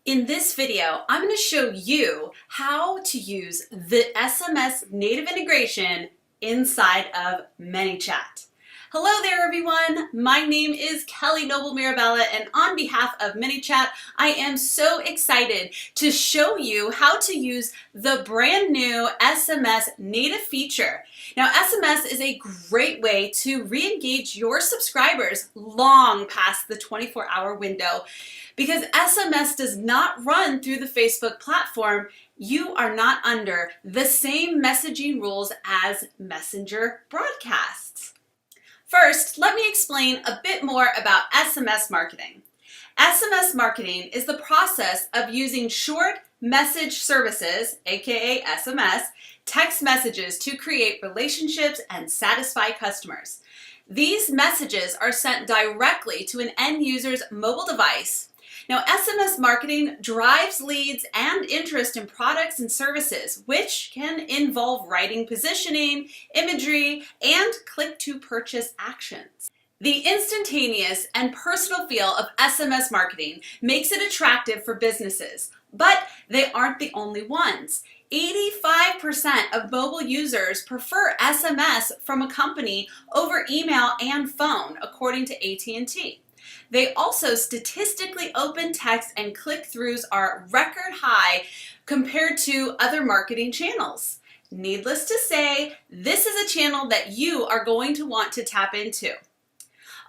In this video, I'm going to show you how to use the SMS native integration inside of Manychat. Hello there everyone, my name is Kelly Noble Mirabella, and on behalf of Manychat, I am so excited to show you how to use the brand new SMS native feature. Now SMS is a great way to re-engage your subscribers long past the 24-hour window. Because SMS does not run through the Facebook platform, you are not under the same messaging rules as Messenger broadcasts. First, let me explain a bit more about SMS marketing. SMS marketing is the process of using short message services, aka SMS, text messages to create relationships and satisfy customers. These messages are sent directly to an end user's mobile device. Now, SMS marketing drives leads and interest in products and services, which can involve writing positioning, imagery, and click-to-purchase actions. The instantaneous and personal feel of SMS marketing makes it attractive for businesses, but they aren't the only ones. 85% of mobile users prefer SMS from a company over email and phone, according to AT&T. They also statistically open text and click-throughs are record high compared to other marketing channels. Needless to say, this is a channel that you are going to want to tap into.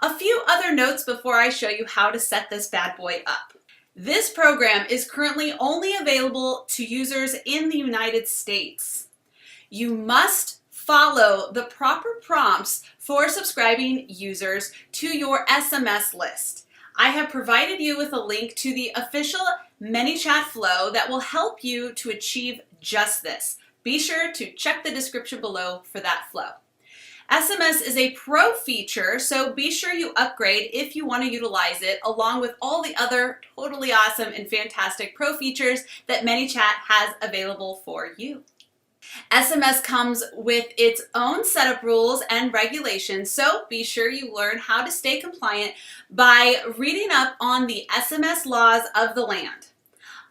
A few other notes before I show you how to set this bad boy up. This program is currently only available to users in the United States. You must follow the proper prompts for subscribing users to your SMS list. I have provided you with a link to the official Manychat flow that will help you to achieve just this. Be sure to check the description below for that flow. SMS is a pro feature, so be sure you upgrade if you want to utilize it, along with all the other totally awesome and fantastic pro features that Manychat has available for you. SMS comes with its own setup rules and regulations, so be sure you learn how to stay compliant by reading up on the SMS laws of the land.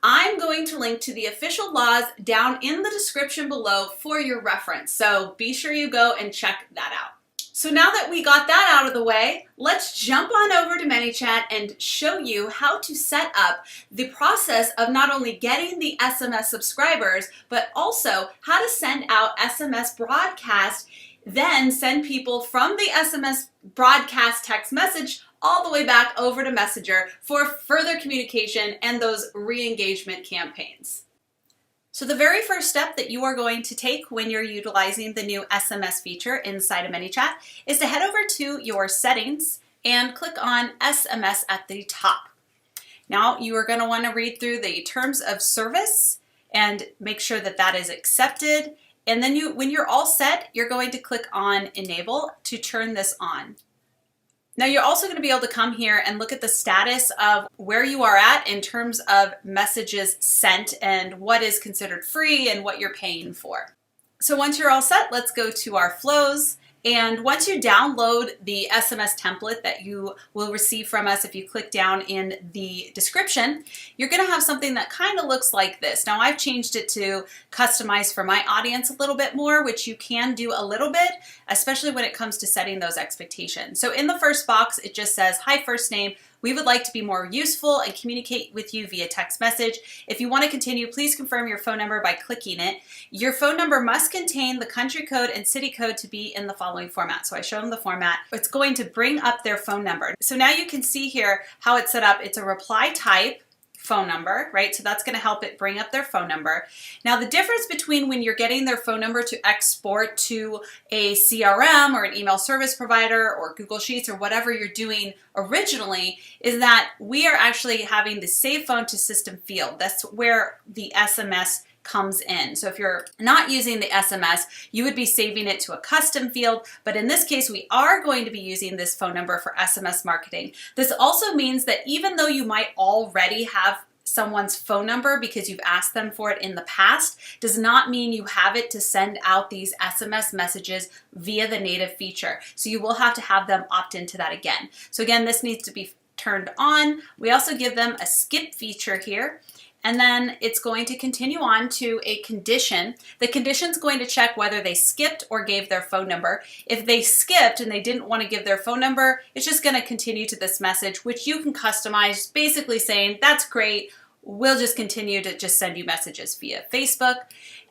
I'm going to link to the official laws down in the description below for your reference, so be sure you go and check that out. So now that we got that out of the way, let's jump on over to Manychat and show you how to set up the process of not only getting the SMS subscribers, but also how to send out SMS broadcast, then send people from the SMS broadcast text message all the way back over to Messenger for further communication and those re-engagement campaigns. So the very first step that you are going to take when you're utilizing the new SMS feature inside of Manychat is to head over to your settings and click on SMS at the top. Now you are going to want to read through the terms of service and make sure that that is accepted. And then when you're all set, you're going to click on Enable to turn this on. Now you're also going to be able to come here and look at the status of where you are at in terms of messages sent and what is considered free and what you're paying for. So once you're all set, let's go to our flows. And once you download the SMS template that you will receive from us, if you click down in the description, you're going to have something that kind of looks like this. Now I've changed it to customize for my audience a little bit more, which you can do a little bit, especially when it comes to setting those expectations. So in the first box, it just says, "Hi, first name. We would like to be more useful and communicate with you via text message. If you want to continue, please confirm your phone number by clicking it. Your phone number must contain the country code and city code to be in the following format." So I show them the format. It's going to bring up their phone number. So now you can see here how it's set up. It's a reply type phone number, right? So that's going to help it bring up their phone number. Now the difference between when you're getting their phone number to export to a CRM or an email service provider or Google Sheets or whatever you're doing originally is that we are actually having the save phone to system field. That's where the SMS comes in. So if you're not using the SMS, you would be saving it to a custom field, but in this case, we are going to be using this phone number for SMS marketing. This also means that even though you might already have someone's phone number because you've asked them for it in the past, does not mean you have it to send out these SMS messages via the native feature. So you will have to have them opt into that again. So again, this needs to be turned on. We also give them a skip feature here. And then it's going to continue on to a condition. The condition's going to check whether they skipped or gave their phone number. If they skipped and they didn't want to give their phone number, it's just going to continue to this message, which you can customize, basically saying, that's great. We'll just continue to just send you messages via Facebook.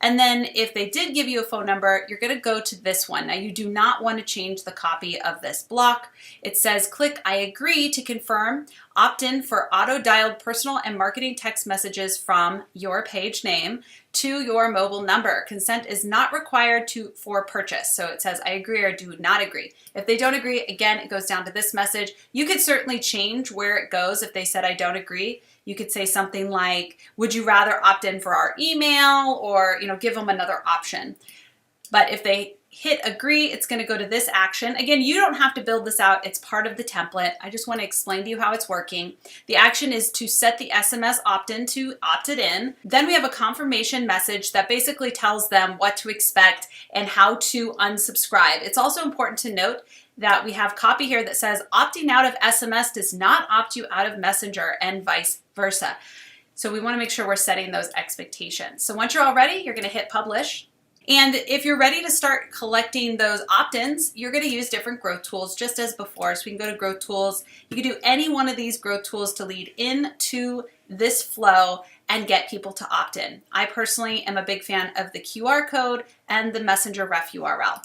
And then if they did give you a phone number, you're going to go to this one. Now you do not want to change the copy of this block. It says click I agree to confirm, opt in for auto-dialed personal and marketing text messages from your page name to your mobile number. Consent is not required for purchase. So it says I agree or do not agree. If they don't agree, again, it goes down to this message. You could certainly change where it goes if they said I don't agree. You could say something like, would you rather opt in for our email, or give them another option. But if they hit agree, it's going to go to this action. Again, you don't have to build this out. It's part of the template. I just want to explain to you how it's working. The action is to set the SMS opt-in to opted in. Then we have a confirmation message that basically tells them what to expect and how to unsubscribe. It's also important to note that we have copy here that says opting out of SMS does not opt you out of Messenger and vice versa. So we want to make sure we're setting those expectations. So once you're all ready, you're going to hit publish. And if you're ready to start collecting those opt-ins, you're going to use different growth tools just as before. So we can go to growth tools. You can do any one of these growth tools to lead into this flow and get people to opt in. I personally am a big fan of the QR code and the Messenger ref URL.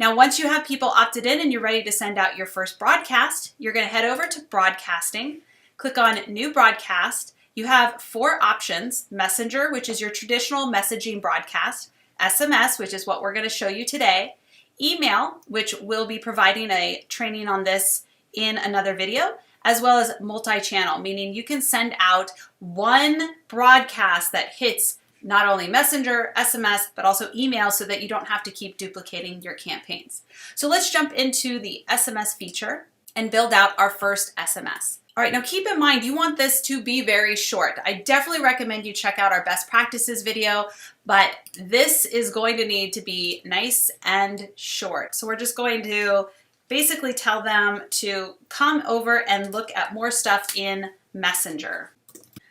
Now, once you have people opted in and you're ready to send out your first broadcast, you're going to head over to broadcasting, click on new broadcast. You have 4 options: Messenger, which is your traditional messaging broadcast; SMS, which is what we're going to show you today; email, which we'll be providing a training on this in another video; as well as multi-channel, meaning you can send out one broadcast that hits not only Messenger, SMS, but also email, so that you don't have to keep duplicating your campaigns. So let's jump into the SMS feature and build out our first SMS. All right, now keep in mind, you want this to be very short. I definitely recommend you check out our best practices video, but this is going to need to be nice and short. So we're just going to basically tell them to come over and look at more stuff in Messenger.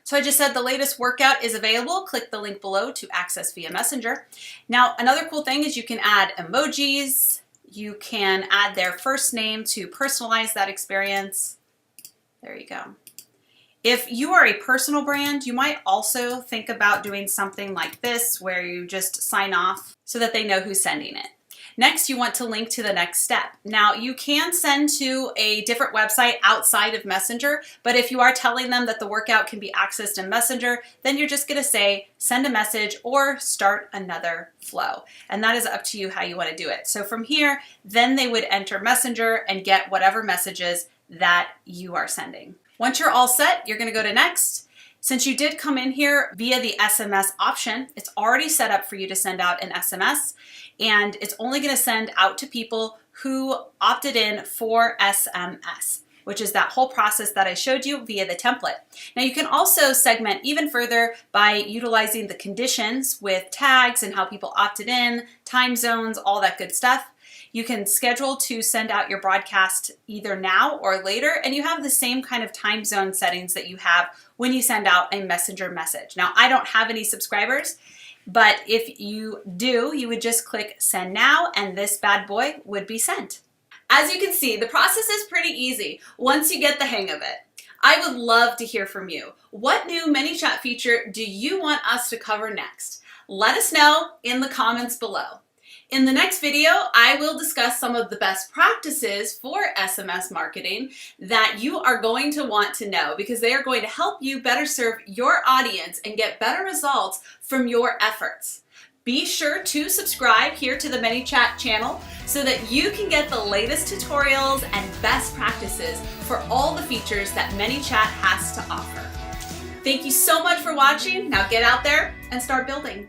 So I just said the latest workout is available. Click the link below to access via Messenger. Now, another cool thing is you can add emojis. You can add their first name to personalize that experience. There you go. If you are a personal brand, you might also think about doing something like this, where you just sign off so that they know who's sending it. Next, you want to link to the next step. Now, you can send to a different website outside of Messenger, but if you are telling them that the workout can be accessed in Messenger, then you're just going to say send a message or start another flow. And that is up to you how you want to do it. So from here, then they would enter Messenger and get whatever messages that you are sending. Once you're all set, you're going to go to next. Since you did come in here via the SMS option, it's already set up for you to send out an SMS, and it's only going to send out to people who opted in for SMS, which is that whole process that I showed you via the template. Now you can also segment even further by utilizing the conditions with tags and how people opted in, time zones, all that good stuff. You can schedule to send out your broadcast either now or later, and you have the same kind of time zone settings that you have when you send out a Messenger message. Now, I don't have any subscribers, but if you do, you would just click send now, and this bad boy would be sent. As you can see, the process is pretty easy once you get the hang of it. I would love to hear from you. What new Manychat feature do you want us to cover next? Let us know in the comments below. In the next video, I will discuss some of the best practices for SMS marketing that you are going to want to know, because they are going to help you better serve your audience and get better results from your efforts. Be sure to subscribe here to the Manychat channel so that you can get the latest tutorials and best practices for all the features that Manychat has to offer. Thank you so much for watching. Now get out there and start building.